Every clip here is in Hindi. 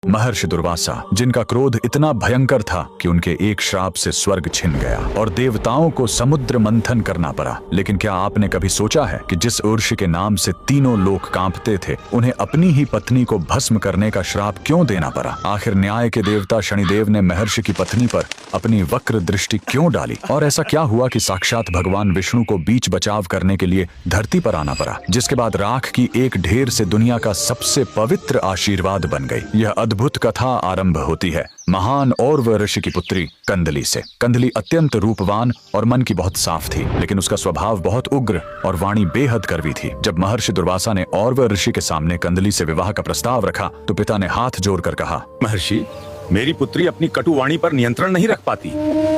महर्षि दुर्वासा, जिनका क्रोध इतना भयंकर था कि उनके एक श्राप से स्वर्ग छिन गया और देवताओं को समुद्र मंथन करना पड़ा। लेकिन क्या आपने कभी सोचा है कि जिस उर्वशी के नाम से तीनों लोक कांपते थे, उन्हें अपनी ही पत्नी को भस्म करने का श्राप क्यों देना पड़ा? आखिर न्याय के देवता शनिदेव ने महर्षि की पत्नी पर अपनी वक्र दृष्टि क्यों डाली? और ऐसा क्या हुआ कि साक्षात भगवान विष्णु को बीच बचाव करने के लिए धरती पर आना पड़ा, जिसके बाद राख की एक ढेर से दुनिया का सबसे पवित्र आशीर्वाद बन गई। यह अद्भुत कथा आरंभ होती है महान औरव ऋषि की पुत्री कंदली से। कंदली अत्यंत रूपवान और मन की बहुत साफ थी, लेकिन उसका स्वभाव बहुत उग्र और वाणी बेहद कड़वी थी। जब महर्षि दुर्वासा ने औरव ऋषि के सामने कंदली से विवाह का प्रस्ताव रखा तो पिता ने हाथ जोड़कर कहा, महर्षि, मेरी पुत्री अपनी कटु वाणी पर नियंत्रण नहीं रख पाती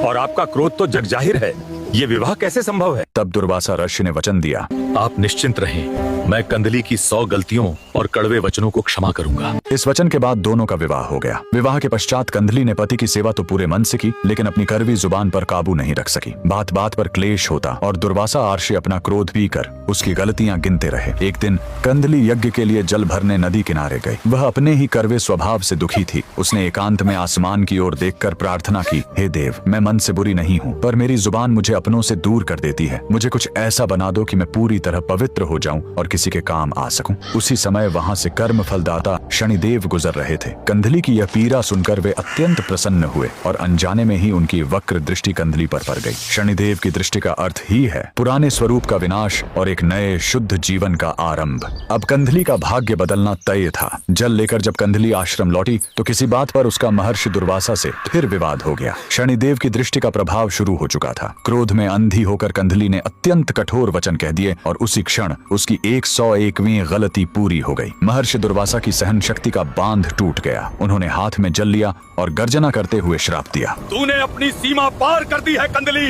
और आपका क्रोध तो जगजाहिर है। ये विवाह कैसे संभव है? तब दुर्वासा ऋषि ने वचन दिया, आप निश्चिंत रहें, मैं कंदली की 100 गलतियों और कड़वे वचनों को क्षमा करूंगा। इस वचन के बाद दोनों का विवाह हो गया। विवाह के पश्चात कंदली ने पति की सेवा तो पूरे मन से की, लेकिन अपनी कड़वी जुबान पर काबू नहीं रख सकी। बात बात पर क्लेश होता और दुर्वासा आर्षि अपना क्रोध पीकर उसकी गलतियां गिनते रहे। एक दिन कंदली यज्ञ के लिए जल भरने नदी किनारे गई। वह अपने ही कड़वे स्वभाव से दुखी थी। उसने एकांत में आसमान की ओर देखकर प्रार्थना की, हे देव, मैं मन से बुरी नहीं हूँ, पर मेरी जुबान मुझे अपनों से दूर कर देती है। मुझे कुछ ऐसा बना दो कि मैं पूरी तरह पवित्र हो जाऊं और किसी के काम आ सकूं। उसी समय वहां से कर्म फलदाता शनिदेव गुजर रहे थे। कंदली की यह पीड़ा सुनकर वे अत्यंत प्रसन्न हुए और अनजाने में ही उनकी वक्र दृष्टि कंदली पर पड़ गई। शनिदेव की दृष्टि का अर्थ ही है पुराने स्वरूप का विनाश और एक नए शुद्ध जीवन का आरंभ। अब कंदली का भाग्य बदलना तय था। जल लेकर जब कंदली आश्रम लौटी तो किसी बात पर उसका महर्षि दुर्वासा से फिर विवाद हो गया। शनिदेव की दृष्टि का प्रभाव शुरू हो चुका था। क्रोध में अंधी होकर कंदली ने अत्यंत कठोर वचन कह दिए और उसी क्षण उसकी 101वीं गलती पूरी हो गई। महर्षि दुर्वासा की सहन शक्ति का बांध टूट गया। उन्होंने हाथ में जल लिया और गर्जना करते हुए श्राप दिया, तूने अपनी सीमा पार कर दी है कंदली,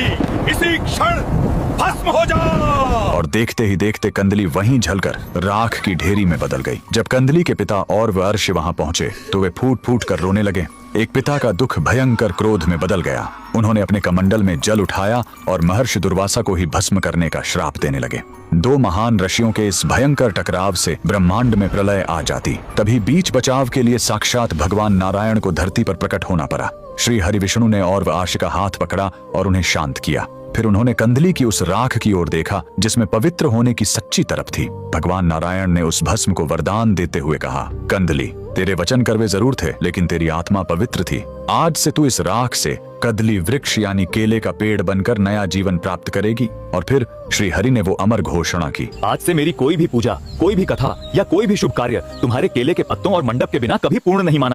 इसी क्षण भस्म हो जा। और देखते ही देखते कंदली वहीं जलकर राख की ढेरी में बदल गई। जब कंदली के पिता और अर्षि वहां पहुंचे तो वे फूट फूट कर रोने लगे। एक पिता का दुख भयंकर क्रोध में बदल गया। उन्होंने अपने कमंडल में जल उठाया और महर्षि दुर्वासा को ही भस्म करने का श्राप देने लगे। दो महान ऋषियों के इस भयंकर टकराव से ब्रह्मांड में प्रलय आ जाती। तभी बीच बचाव के लिए साक्षात भगवान नारायण को धरती पर प्रकट होना पड़ा। श्री हरि विष्णु ने और आर्षि का हाथ पकड़ा और उन्हें शांत किया। फिर उन्होंने कंदली की उस राख की ओर देखा जिसमें पवित्र होने की सच्ची तरफ थी। भगवान नारायण ने उस भस्म को वरदान देते हुए कहा, कंदली, तेरे वचन कड़वे जरूर थे, लेकिन तेरी आत्मा पवित्र थी। आज से तू इस राख से कदली वृक्ष यानी केले का पेड़ बनकर नया जीवन प्राप्त करेगी। और फिर श्री हरि ने वो अमर घोषणा की, आज से मेरी कोई भी पूजा, कोई भी कथा या कोई भी शुभ कार्य तुम्हारे केले के पत्तों और मंडप के बिना कभी पूर्ण नहीं माना